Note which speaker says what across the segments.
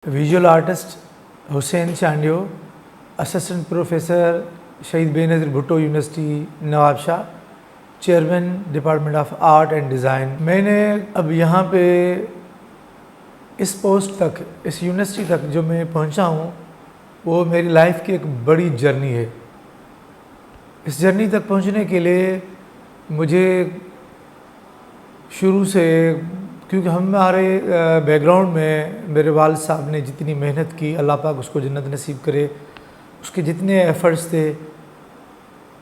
Speaker 1: Visual artist Hussain Chandio, assistant professor Shaheed Benazir Bhutto university Nawab Shah, chairman department of art and design. میں نے اب یہاں پہ اس پوسٹ تک، اس یونیورسٹی تک جو میں پہنچا ہوں، وہ میری لائف کی ایک بڑی جرنی ہے۔ اس جرنی تک پہنچنے کے لیے مجھے شروع سے، کیونکہ ہمارے بیک گراؤنڈ میں میرے والد صاحب نے جتنی محنت کی، اللہ پاک اس کو جنت نصیب کرے، اس کے جتنے ایفرٹس تھے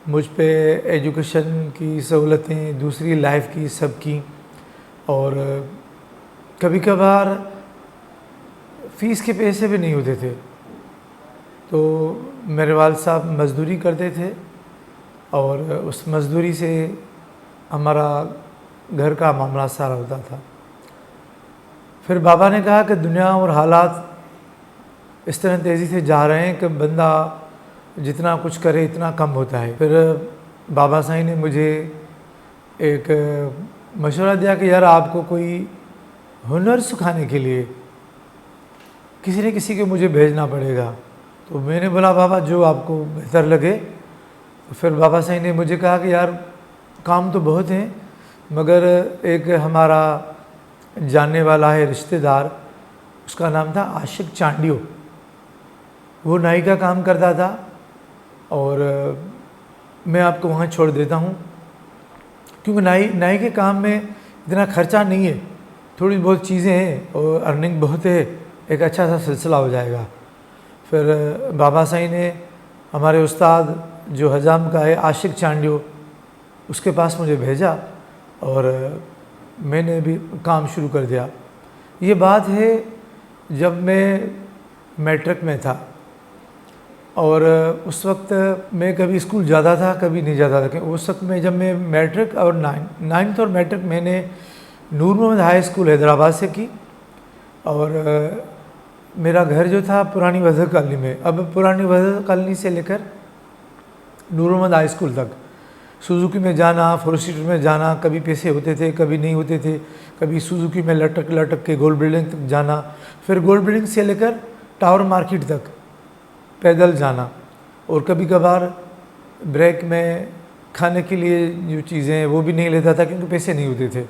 Speaker 1: مجھ پہ، ایجوکیشن کی سہولتیں، دوسری لائف کی، سب کی، اور کبھی کبھار فیس کے پیسے بھی نہیں ہوتے تھے، تو میرے والد صاحب مزدوری کرتے تھے اور اس مزدوری سے ہمارا گھر کا معاملہ سارا ہوتا تھا۔ پھر بابا نے کہا کہ دنیا اور حالات اس طرح تیزی سے جا رہے ہیں کہ بندہ جتنا کچھ کرے اتنا کم ہوتا ہے۔ پھر بابا صاحب نے مجھے ایک مشورہ دیا کہ یار آپ کو کوئی ہنر سکھانے کے لیے کسی نہ کسی کو مجھے بھیجنا پڑے گا۔ تو میں نے بولا بابا جو آپ کو بہتر لگے۔ پھر بابا صاحب نے مجھے کہا کہ یار کام تو بہت ہیں، مگر ایک ہمارا جاننے والا ہے رشتہ دار، اس کا نام تھا عاشق چانڈیو، وہ نائی کا کام کرتا تھا، اور میں آپ کو وہاں چھوڑ دیتا ہوں، کیونکہ نائی کے کام میں اتنا خرچہ نہیں ہے، تھوڑی بہت چیزیں ہیں اور ارننگ بہت ہے، ایک اچھا سا سلسلہ ہو جائے گا۔ پھر بابا صاحب نے ہمارے استاد جو حجام کا ہے عاشق چانڈیو، اس کے پاس مجھے بھیجا اور میں نے بھی کام شروع کر دیا۔ یہ بات ہے جب میں میٹرک میں تھا، اور اس وقت میں کبھی اسکول جاتا تھا کبھی نہیں جاتا تھا۔ اس وقت میں جب میں میٹرک اور نائنتھ اور میٹرک میں نے نور محمد ہائی اسکول حیدرآباد سے کی، اور میرا گھر جو تھا پرانی وحدت کالونی میں۔ اب پرانی وحدت کالونی سے لے کر نور محمد ہائی اسکول تک سوزوکی میں جانا، فورسٹ میں جانا، کبھی پیسے ہوتے تھے کبھی نہیں ہوتے تھے، کبھی سوزوکی میں لٹک کے گولڈ بلڈنگ تک جانا، پھر گولڈ بلڈنگ سے لے کر ٹاور مارکیٹ تک پیدل جانا، اور کبھی کبھار بریک میں کھانے کے لیے جو چیزیں ہیں وہ بھی نہیں لیتا تھا کیونکہ پیسے نہیں ہوتے تھے۔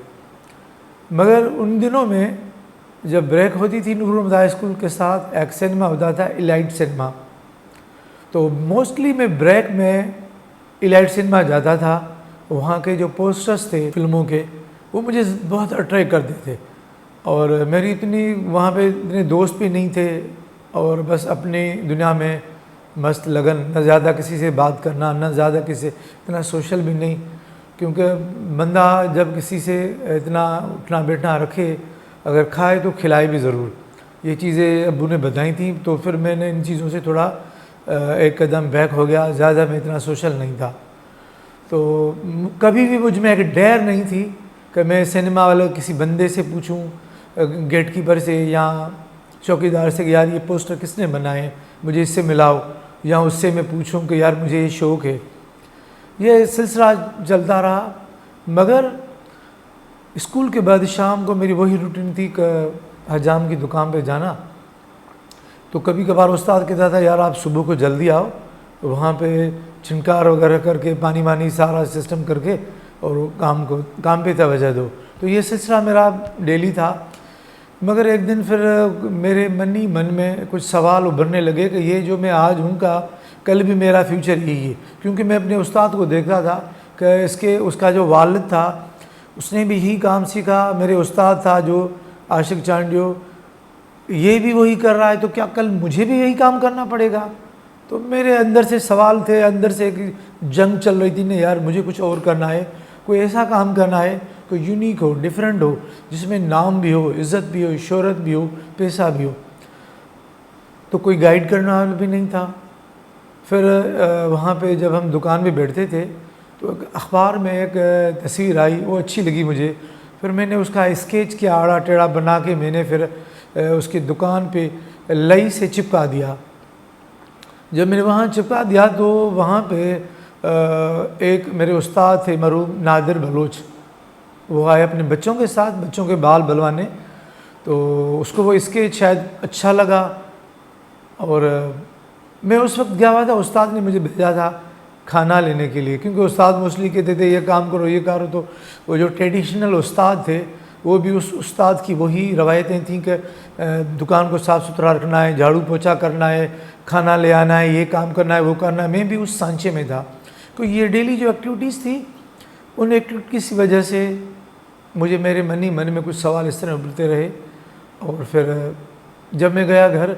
Speaker 1: مگر ان دنوں میں جب بریک ہوتی تھی نور محمد ہائی اسکول کے ساتھ ایک سینما ہوتا تھا ایلائٹ سینما، تو موسٹلی میں بریک میں ایلائٹ سینما جاتا تھا۔ وہاں کے جو پوسٹرز تھے فلموں کے وہ مجھے بہت اٹریکٹ کرتے تھے، اور میری وہاں پہ اتنے دوست بھی نہیں تھے، اور بس اپنی دنیا میں مست لگن، نہ زیادہ کسی سے بات کرنا، نہ زیادہ کسی سے اتنا سوشل بھی نہیں، کیونکہ بندہ جب کسی سے اتنا اٹھنا بیٹھنا رکھے، اگر کھائے تو کھلائے بھی ضرور۔ یہ چیزیں ابو نے بتائی تھیں، تو پھر میں نے ان چیزوں سے تھوڑا ایک قدم بیک ہو گیا، زیادہ میں اتنا سوشل نہیں تھا۔ تو کبھی بھی مجھ میں ایک ڈیر نہیں تھی کہ میں سینما والے کسی بندے سے پوچھوں، گیٹ کیپر سے یا چوکیدار سے کہ یار یہ پوسٹر کس نے بنائے، مجھے اس سے ملاؤ، یا اس سے میں پوچھوں کہ یار مجھے یہ شوق ہے۔ یہ سلسلہ چلتا رہا، مگر اسکول کے بعد شام کو میری وہی روٹین تھی کہ حجام کی دکان پہ جانا۔ تو کبھی کبھار استاد کہتا تھا یار آپ صبح کو جلدی آؤ، وہاں پہ چھنکار وغیرہ کر کے پانی وانی سارا سسٹم کر کے اور کام پہ توجہ دو۔ تو یہ سلسلہ میرا ڈیلی تھا۔ مگر ایک دن پھر میرے من میں کچھ سوال ابھرنے لگے کہ یہ جو میں آج ہوں کا کل بھی میرا فیوچر یہی ہے، کیونکہ میں اپنے استاد کو دیکھتا تھا کہ اس کا جو والد تھا اس نے بھی یہی کام سیکھا، میرے استاد تھا جو عاشق چانڈیو، یہ بھی وہی کر رہا ہے، تو کیا کل مجھے بھی یہی کام کرنا پڑے گا؟ تو میرے اندر سے سوال تھے، اندر سے ایک جنگ چل رہی تھی، نہیں یار مجھے کچھ اور کرنا ہے، کوئی ایسا کام کرنا ہے کوئی یونیک ہو، ڈیفرنٹ ہو، جس میں نام بھی ہو، عزت بھی ہو، شہرت بھی ہو، پیسہ بھی ہو۔ تو کوئی گائیڈ کرنے والا بھی نہیں تھا۔ پھر وہاں پہ جب ہم دکان پہ بیٹھتے تھے تو اخبار میں ایک تصویر آئی، وہ اچھی لگی مجھے، پھر میں نے اس کا اسکیچ کیا، آڑا ٹیڑھا بنا کے میں نے پھر اس کی دکان پہ لئی سے چپکا دیا۔ جب میں نے وہاں چپکا دیا تو وہاں پہ ایک میرے استاد تھے مرحوم نادر بلوچ، وہ آئے اپنے بچوں کے ساتھ، بچوں کے بال بلوانے، تو اس کو وہ اسکیچ شاید اچھا لگا، اور میں اس وقت گیا ہوا تھا، استاد نے مجھے بھیجا تھا کھانا لینے کے لیے، کیونکہ استاد موسٹلی کہتے تھے یہ کام کرو یہ کرو، تو وہ جو ٹریڈیشنل استاد تھے وہ بھی اس استاد کی وہی روایتیں تھیں کہ دکان کو صاف ستھرا رکھنا ہے، جھاڑو پوچھا کرنا ہے، کھانا لے آنا ہے، یہ کام کرنا ہے وہ کرنا ہے۔ میں بھی اس سانچے میں تھا، تو یہ ڈیلی جو ایکٹیویٹیز تھی ان ایکٹیویٹیز کی وجہ سے مجھے میرے من میں کچھ سوال اس طرح ابھرتے رہے، اور پھر جب میں گیا گھر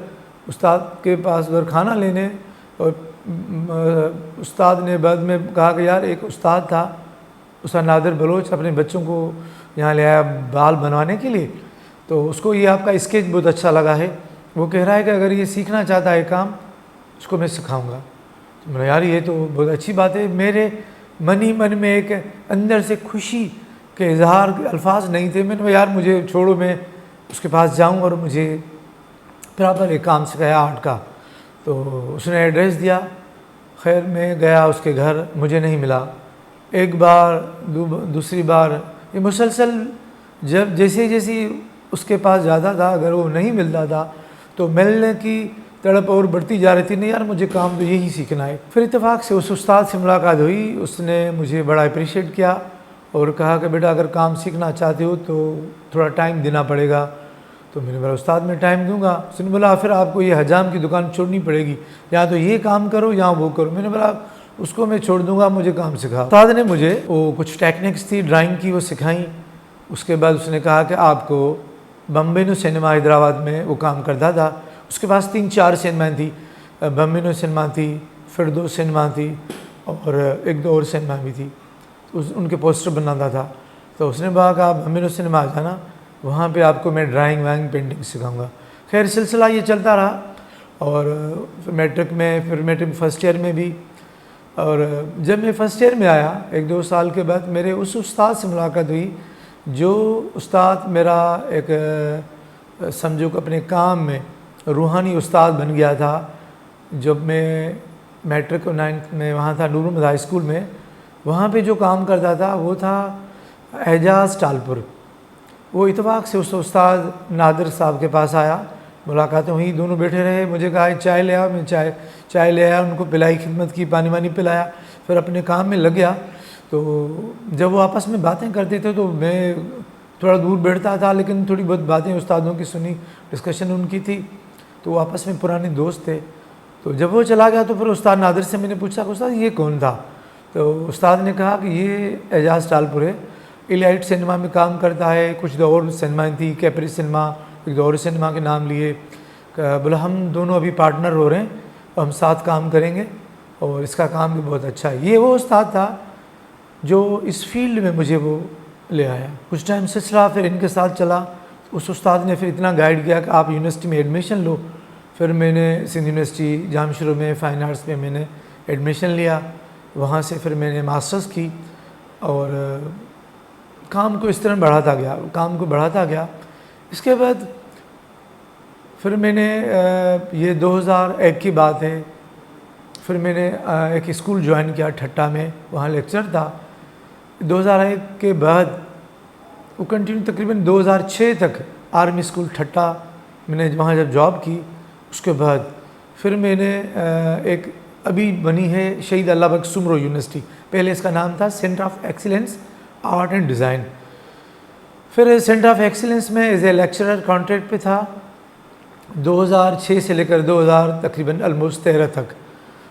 Speaker 1: استاد کے پاس گھر کھانا لینے، اور استاد نے بعد میں کہا کہ یار ایک استاد تھا استاد نادر بلوچ، اپنے بچوں کو یہاں لے آیا بال بنوانے کے لیے، تو اس کو یہ آپ کا اسکیچ بہت اچھا لگا ہے، وہ کہہ رہا ہے کہ اگر یہ سیکھنا چاہتا ہے کام اس کو میں سکھاؤں گا۔ تو میں نے یار یہ تو بہت اچھی بات ہے، میرے من میں ایک اندر سے خوشی کے اظہار کے الفاظ نہیں تھے، میں نے کہا یار مجھے چھوڑو، میں اس کے پاس جاؤں اور مجھے پراپر ایک کام سکھایا آرٹ کا۔ تو اس نے ایڈریس دیا، خیر میں گیا اس کے گھر، مجھے نہیں ملا، ایک بار دوسری بار، یہ مسلسل جب جیسے اس کے پاس جاتا تھا اگر وہ نہیں ملتا تھا تو ملنے کی تڑپ اور بڑھتی جا رہی تھی، نہیں یار مجھے کام تو یہی سیکھنا ہے۔ پھر اتفاق سے اس استاد سے ملاقات ہوئی، اس نے مجھے بڑا اپریشیٹ کیا اور کہا کہ بیٹا اگر کام سیکھنا چاہتے ہو تو تھوڑا ٹائم دینا پڑے گا۔ تو میں نے بولا استاد میں ٹائم دوں گا۔ اس نے بولا پھر آپ کو یہ حجام کی دکان چھوڑنی پڑے گی، یا تو یہ کام کرو یا وہ کرو۔ میں نے بولا اس کو میں چھوڑ دوں گا، مجھے کام سکھا۔ استاد نے مجھے وہ کچھ ٹیکنکس تھی ڈرائنگ کی وہ سکھائیں، اس کے بعد اس نے کہا کہ آپ کو بمبینو سنیما حیدرآباد میں وہ کام کرتا تھا، اس کے پاس 3-4 سنیمائیں تھی، بمبینو سنیما تھی، فردوس سنیما تھی، اور ایک دو اور سنیما بھی تھی، ان کے پوسٹر بناتا تھا۔ تو اس نے کہا کہ آپ بمبینو سنیما آ جانا، وہاں پہ آپ کو میں ڈرائنگ وائنگ پینٹنگ سکھاؤں گا۔ خیر سلسلہ یہ چلتا رہا، اور میٹرک میں پھر میٹرک فرسٹ ایئر میں بھی، اور جب میں فرسٹ ایئر میں آیا 1-2 سال کے بعد میرے اس استاد سے ملاقات ہوئی جو استاد میرا ایک سمجھو کہ اپنے کام میں روحانی استاد بن گیا تھا۔ جب میں میٹرک اور 9th میں وہاں تھا نور محمد ہائی اسکول میں، وہاں پہ جو کام کرتا تھا وہ تھا اعجاز ٹالپور۔ وہ اتفاق سے اس استاد نادر صاحب کے پاس آیا، ملاقاتیں ہوئی، دونوں بیٹھے رہے، مجھے کہا چائے لے آؤ، میں چائے لے آیا، ان کو پلائی، خدمت کی، پانی وانی پلایا، پھر اپنے کام میں لگ گیا۔ تو جب وہ آپس میں باتیں کرتے تھے تو میں تھوڑا دور بیٹھتا تھا، لیکن تھوڑی بہت باتیں استادوں کی سنی، ڈسکشن ان کی تھی، تو وہ آپس میں پرانے دوست تھے۔ تو جب وہ چلا گیا تو پھر استاد نادر سے میں نے پوچھا کہ استاد یہ کون تھا؟ تو استاد نے کہا کہ یہ اعجاز ٹالپور ہے، ایلائٹ سنیما میں کام کرتا ہے، کچھ دو اور سنیمائیں تھیں، کیپری سنیما، ایک دو اور سنیما کے نام لیے، بولا ہم دونوں ابھی پارٹنر ہو رہے ہیں اور ہم ساتھ کام کریں گے، اور اس کا کام بھی بہت اچھا ہے۔ یہ وہ استاد تھا جو اس فیلڈ میں مجھے وہ لے آیا۔ کچھ ٹائم سلسلہ پھر ان کے ساتھ چلا، اس استاد نے پھر اتنا گائیڈ کیا کہ آپ یونیورسٹی میں ایڈمیشن لو۔ پھر میں نے سندھ یونیورسٹی جام شروع میں فائن آرٹس میں نے ایڈمیشن لیا، وہاں سے پھر میں نے ماسٹرز کی، اور کام کو اس طرح بڑھاتا گیا۔ اس کے بعد پھر میں نے یہ 2001 کی بات ہے، پھر میں نے ایک اسکول جوائن کیا ٹھٹا میں، وہاں لیکچر تھا۔ 2001 کے بعد وہ کنٹینیو تقریباً 2006 تک آرمی اسکول ٹھٹا میں نے وہاں جب جاب کی، اس کے بعد پھر میں نے ایک ابھی بنی ہے شہید اللہ بخش سمرو یونیورسٹی، پہلے اس کا نام تھا centre of excellence art and design. پھر سینٹر آف ایکسیلنس میں ایز اے لیکچرر کانٹریکٹ پہ تھا 2006 سے لے کر 2000 تقریباً آلموسٹ 13 تک۔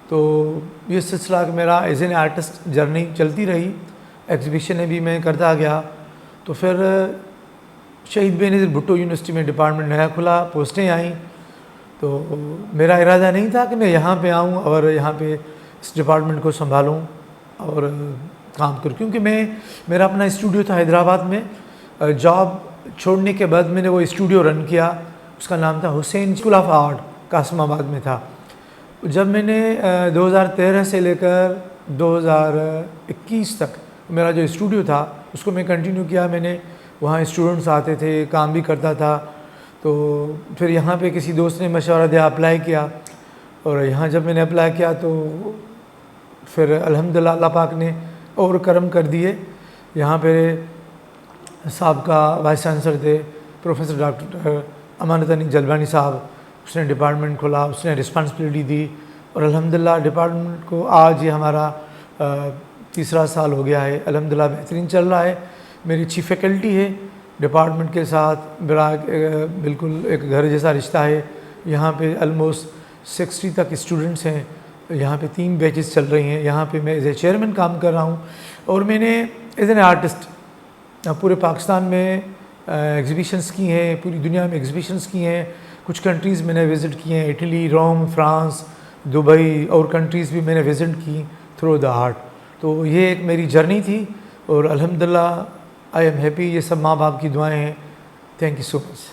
Speaker 1: تو یہ سلسلہ میرا ایز این آرٹسٹ جرنی چلتی رہی، ایگزیبیشنیں بھی میں کرتا گیا۔ تو پھر شہید بینظیر بھٹو یونیورسٹی میں ڈپارٹمنٹ نیا کھلا، پوسٹیں آئیں، تو میرا ارادہ نہیں تھا کہ میں یہاں پہ آؤں اور یہاں پہ اس ڈپارٹمنٹ کو سنبھالوں اور کام کروں، کیونکہ میرا اپنا اسٹوڈیو تھا حیدرآباد میں۔ جاب چھوڑنے کے بعد میں نے وہ اسٹوڈیو رن کیا، اس کا نام تھا حسین اسکول آف آرٹ، قاسم آباد میں تھا۔ جب میں نے 2013 سے لے کر 2021 تک میرا جو اسٹوڈیو تھا اس کو میں کنٹینیو کیا، میں نے وہاں اسٹوڈنٹس آتے تھے، کام بھی کرتا تھا۔ تو پھر یہاں پہ کسی دوست نے مشورہ دیا، اپلائی کیا، اور یہاں جب میں نے اپلائی کیا تو پھر الحمدللہ اللہ پاک نے اور کرم کر دیے۔ یہاں پہ سابقہ وائس چانسلر تھے پروفیسر ڈاکٹر امانت علی جلبانی صاحب، اس نے ڈپارٹمنٹ کھولا، اس نے رسپانسبلٹی دی، اور الحمدللہ ڈپارٹمنٹ کو آج یہ ہمارا تیسرا سال ہو گیا ہے، الحمدللہ بہترین چل رہا ہے۔ میری اچھی فیکلٹی ہے، ڈپارٹمنٹ کے ساتھ میرا بالکل ایک گھر جیسا رشتہ ہے۔ یہاں پہ آلموسٹ 60 تک اسٹوڈنٹس ہیں، یہاں پہ 3 بیچز چل رہی ہیں، یہاں پہ میں ایز اے چیئرمین کام کر رہا ہوں، اور میں نے ایز این آرٹسٹ پورے پاکستان میں ایگزیبیشنز کی ہیں، پوری دنیا میں ایگزیبیشنز کی ہیں، کچھ کنٹریز میں نے وزٹ کی ہیں، اٹلی، روم، فرانس، دبئی اور کنٹریز بھی میں نے وزٹ کی تھرو دا آرٹ۔ تو یہ ایک میری جرنی تھی، اور الحمدللہ آئی ایم ہیپی۔ یہ سب ماں باپ کی دعائیں ہیں۔ Thank you so much.